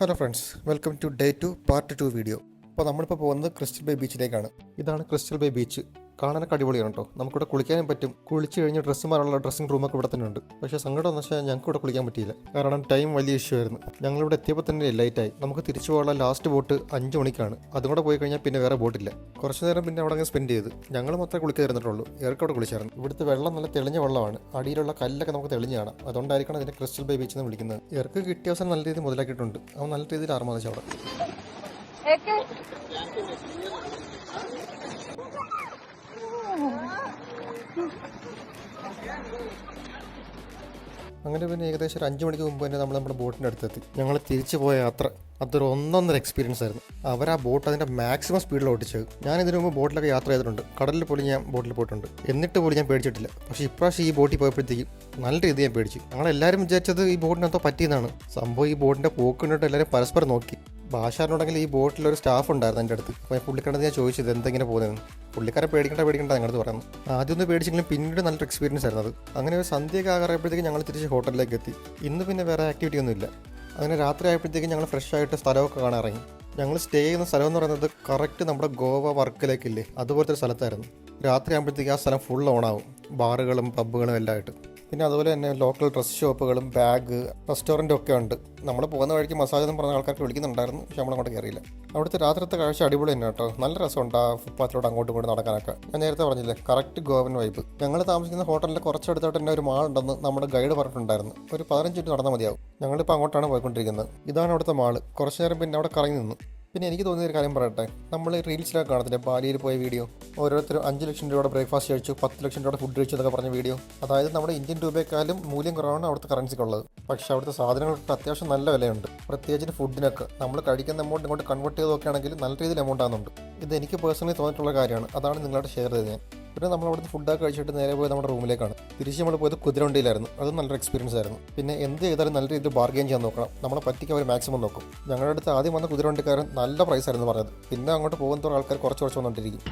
Hello friends, welcome to day 2 part 2 video. അപ്പോൾ നമ്മളിപ്പോൾ പോകുന്നത് ക്രിസ്റ്റൽ ബേ ബീച്ചിലേക്കാണ്. ഇതാണ് ക്രിസ്റ്റൽ ബേ ബീച്ച്. കാണാനൊക്കെ അടിപൊളിയാണ് കേട്ടോ. നമുക്കിവിടെ കുളിക്കാനും പറ്റും. കുളിച്ച് കഴിഞ്ഞ് ഡ്രസ്സ് മാറാനുള്ള ഡ്രസ്സിംഗ് റൂമൊക്കെ ഇവിടെ തന്നെ ഉണ്ട്. പക്ഷേ സങ്കടം എന്ന് വെച്ചാൽ ഞങ്ങൾക്ക് ഇവിടെ കുളിക്കാൻ പറ്റിയില്ല. കാരണം ടൈം വലിയ ഇഷ്യൂ ആയിരുന്നു. ഞങ്ങളിവിടെ എത്തിയപ്പോൾ തന്നെ ലൈറ്റായി. നമുക്ക് തിരിച്ചു പോകാനുള്ള ലാസ്റ്റ് ബോട്ട് 5 മണിക്കാണ്. അതും കൂടെ പോയി കഴിഞ്ഞാൽ പിന്നെ വേറെ ബോട്ടില്ല. കുറച്ച് നേരം പിന്നെ അവിടെ സ്പെൻഡ് ചെയ്ത് ഞങ്ങൾ മാത്രമേ കുളിക്കാതിരുന്നിട്ടുള്ളൂ. ഇവർക്ക് അവിടെ കുളിച്ചായിരുന്നു. ഇവിടുത്തെ വെള്ളം നല്ല തെളിഞ്ഞ വെള്ളമാണ്. അടിയിലുള്ള കല്ലൊക്കെ നമുക്ക് തെളിഞ്ഞാണ്. അതുകൊണ്ടായിരിക്കണം ഇതിനെ ക്രിസ്റ്റൽ ബേ ബീച്ച് എന്ന് വിളിക്കുന്നത്. ഇവർക്ക് കിട്ടിയ അവസരം നല്ല രീതിയിൽ മുതലാക്കിയിട്ടുണ്ട്. അവൻ നല്ല രീതിയിൽ ആർമാദിച്ചു അവിടെ. അങ്ങനെ പിന്നെ ഏകദേശം ഒരു 5 മണിക്ക് മുമ്പ് തന്നെ നമ്മൾ നമ്മുടെ ബോട്ടിൻ്റെ അടുത്തെത്തി. ഞങ്ങൾ തിരിച്ചു പോയ യാത്ര അതൊരു ഒന്നൊന്നര എക്സ്പീരിയൻസ് ആയിരുന്നു. അവർ ആ ബോട്ട് അതിൻ്റെ മാക്സിമം സ്പീഡിൽ ഓടിച്ചത്. ഞാൻ ഇതിനു മുമ്പ് ബോട്ടിലൊക്കെ യാത്ര ചെയ്തിട്ടുണ്ട്. കടലിൽ പോലും ഞാൻ ബോട്ടിൽ പോയിട്ടുണ്ട്. എന്നിട്ട് പോലും ഞാൻ പേടിച്ചിട്ടില്ല. പക്ഷേ ഇപ്രാവശ്യം ഈ ബോട്ടിൽ പോയപ്പോഴത്തേക്കും നല്ല രീതിയിൽ ഞാൻ പേടിച്ചു. ഞങ്ങളെല്ലാവരും വിചാരിച്ചത് ഈ ബോട്ടിനെന്തോ പറ്റിയെന്നാണ്. സംഭവം ഈ ബോട്ടിൻ്റെ പോക്ക് കണ്ടിട്ട് എല്ലാവരും പരസ്പരം നോക്കി. ഭാഷാറിനുണ്ടെങ്കിൽ ഈ ബോട്ടിലൊരു സ്റ്റാഫ് ഉണ്ടായിരുന്നു എൻ്റെ അടുത്ത്. അപ്പോൾ പുള്ളിക്കാരനത് ഞാൻ ചോദിച്ചത് എന്തെങ്കിലും പോകുന്നതെന്ന്. പുള്ളിക്കാരെ പേടിക്കേണ്ട ഞങ്ങളത് പറയുന്നു. ആദ്യം ഒന്ന് പേടിച്ചെങ്കിലും പിന്നീട് നല്ലൊരു എക്സ്പീരിയൻസ് ആയിരുന്നു അത്. അങ്ങനെ ഒരു സന്ധ്യയൊക്കെ ആകാറായപ്പോഴത്തേക്കും ഞങ്ങൾ തിരിച്ച് ഹോട്ടലിലേക്ക് എത്തി. ഇന്ന് പിന്നെ വേറെ ആക്ടിവിറ്റി ഒന്നും ഇല്ല. അങ്ങനെ രാത്രി ആയപ്പോഴത്തേക്കും ഞങ്ങൾ ഫ്രഷ് ആയിട്ട് സ്ഥലമൊക്കെ കാണാൻ ഇറങ്ങി. ഞങ്ങൾ സ്റ്റേ ചെയ്യുന്ന സ്ഥലം എന്ന് പറയുന്നത് കറക്റ്റ് നമ്മുടെ ഗോവ വർക്കലേക്കില്ലേ അതുപോലത്തെ ഒരു സ്ഥലത്തായിരുന്നു. രാത്രി ആകുമ്പോഴത്തേക്കും ആ സ്ഥലം ഫുൾ ഓണാവും. ബാറുകളും പബ്ബുകളും എല്ലാം ആയിട്ട്. പിന്നെ അതുപോലെ തന്നെ ലോക്കൽ ഡ്രസ് ഷോപ്പുകളും ബാഗ് റെസ്റ്റോറൻറ്റും ഒക്കെ ഉണ്ട്. നമ്മൾ പോകുന്ന വഴിക്ക് മസാജ് എന്ന് പറഞ്ഞ ആൾക്കാർക്ക് വിളിക്കുന്നുണ്ടായിരുന്നു. പക്ഷെ നമ്മളങ്ങോട്ട് കയറിയില്ല. അവിടുത്തെ രാത്രിത്തെ കാഴ്ച അടിപൊളി തന്നെ കേട്ടോ. നല്ല രസമുണ്ട് ആ ഫുട്പാത്തിലൂടെ അങ്ങോട്ടും ഇങ്ങോട്ട് നടക്കാനൊക്കെ. ഞാൻ നേരത്തെ പറഞ്ഞില്ലേ, കറക്റ്റ് ഗോവൻ വൈബ്. ഞങ്ങൾ താമസിക്കുന്ന ഹോട്ടലിൽ കുറച്ചെടുത്തോട്ട് തന്നെ ഒരു മാൾ ഉണ്ടെന്ന് നമ്മുടെ ഗൈഡ് പറഞ്ഞിട്ടുണ്ടായിരുന്നു. ഒരു 15 മിനിറ്റ് നടന്നാൽ മതിയാവും. ഞങ്ങളിപ്പോൾ അങ്ങോട്ടാണ് പോയിക്കൊണ്ടിരിക്കുന്നത്. ഇതാണ് അവിടുത്തെ മാള്. കുറച്ച് നേരം പിന്നെ അവിടെ കറങ്ങി നിന്നു. പിന്നെ എനിക്ക് തോന്നിയൊരു കാര്യം പറയട്ടെ, നമ്മൾ റീൽസിലൊക്കെ കാണത്തില്ലേ ബാലിയിൽ പോയ വീഡിയോ, ഓരോരുത്തരും 5 ലക്ഷം രൂപയുടെ ബ്രേക്ക്ഫാസ്റ്റ് കഴിച്ചു, 10 ലക്ഷം രൂപയുടെ ഫുഡ് കഴിച്ചു എന്നൊക്കെ പറഞ്ഞ വീഡിയോ. അതായത് നമ്മുടെ ഇന്ത്യൻ രൂപയെക്കാളും മൂല്യം കുറവാണ് അവിടുത്തെ കറൻസിക്കുള്ളത്. പക്ഷേ അവിടുത്തെ സാധനങ്ങൾക്ക് അത്യാവശ്യം നല്ല വിലയുണ്ട്. പ്രത്യേകിച്ച് ഫുഡിനൊക്കെ നമ്മൾ കഴിക്കുന്ന എമൗണ്ട് ഇങ്ങോട്ട് കൺവേർട്ട് ചെയ്ത് നോക്കുകയാണെങ്കിൽ നല്ല രീതിയിൽ എമൗണ്ട് ആകുന്നുണ്ട്. ഇത് എനിക്ക് പേഴ്സണലി തോന്നിയിട്ടുള്ള കാര്യമാണ്. അതാണ് നിങ്ങളോട് ഷെയർ ചെയ്തത് ഞാൻ. പിന്നെ നമ്മൾ അവിടുത്തെ ഫുഡൊക്കെ കഴിച്ചിട്ട് നേരെ പോയത് നമ്മുടെ റൂമിലേക്കാണ്. തിരിച്ച് നമ്മൾ പോയത് കുതിരവണ്ടിയിലായിരുന്നു. അതും നല്ലൊരു എക്സ്പീരിയൻസ് ആയിരുന്നു. പിന്നെ എന്ത് ചെയ്താലും നല്ല രീതിയിൽ ബാർഗെയിൻ ചെയ്യാൻ നോക്കണം. നമ്മളെ പറ്റിക്കാൻ അവർ മാക്സിമം നോക്കും. ഞങ്ങളുടെ അടുത്ത് ആദ്യം വന്ന കുതിരവണ്ടിക്കാരൻ നല്ല പ്രൈസ് ആയിരുന്നു പറഞ്ഞത്. പിന്നെ അങ്ങോട്ട് പോകുന്നതോടെ ആൾക്കാർ കുറച്ച് വന്നുകൊണ്ടിരിക്കും.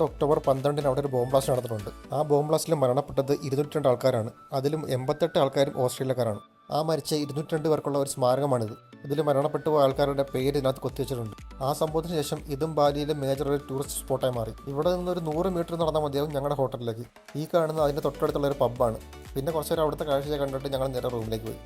ഒക്ടോബർ 12 അവിടെ ഒരു ബോംബ് ബ്ലാസ്റ്റ് നടന്നിട്ടുണ്ട്. ആ ബോംബ് ബ്ലാസ്റ്റിൽ മരണപ്പെട്ടത് 202 ആൾക്കാരാണ്. അതിലും 88 ആൾക്കാരും ഓസ്ട്രേലിയക്കാരാണ്. ആ മരിച്ച 202 പേർക്കുള്ള ഒരു സ്മാരകമാണിത്. ഇതിൽ മരണപ്പെട്ടു പോയ ആൾക്കാരുടെ പേര് ഇതിനകത്ത് കൊത്തിവെച്ചിട്ടുണ്ട്. ആ സംഭവത്തിന് ശേഷം ഇതും ബാലിയിലെ മേജർ ഒരു ടൂറിസ്റ്റ് സ്പോട്ടായി മാറി. ഇവിടെ നിന്നൊരു 100 മീറ്റർ നടന്നാൽ മതിയാവും ഞങ്ങളുടെ ഹോട്ടലിലേക്ക്. ഈ കാണുന്ന അതിൻ്റെ തൊട്ടടുത്തുള്ള ഒരു പബ്ബാണ്. പിന്നെ കുറച്ച് നേരം അവിടുത്തെ കാഴ്ച കണ്ടിട്ട് ഞങ്ങൾ നേരെ റൂമിലേക്ക് പോയി.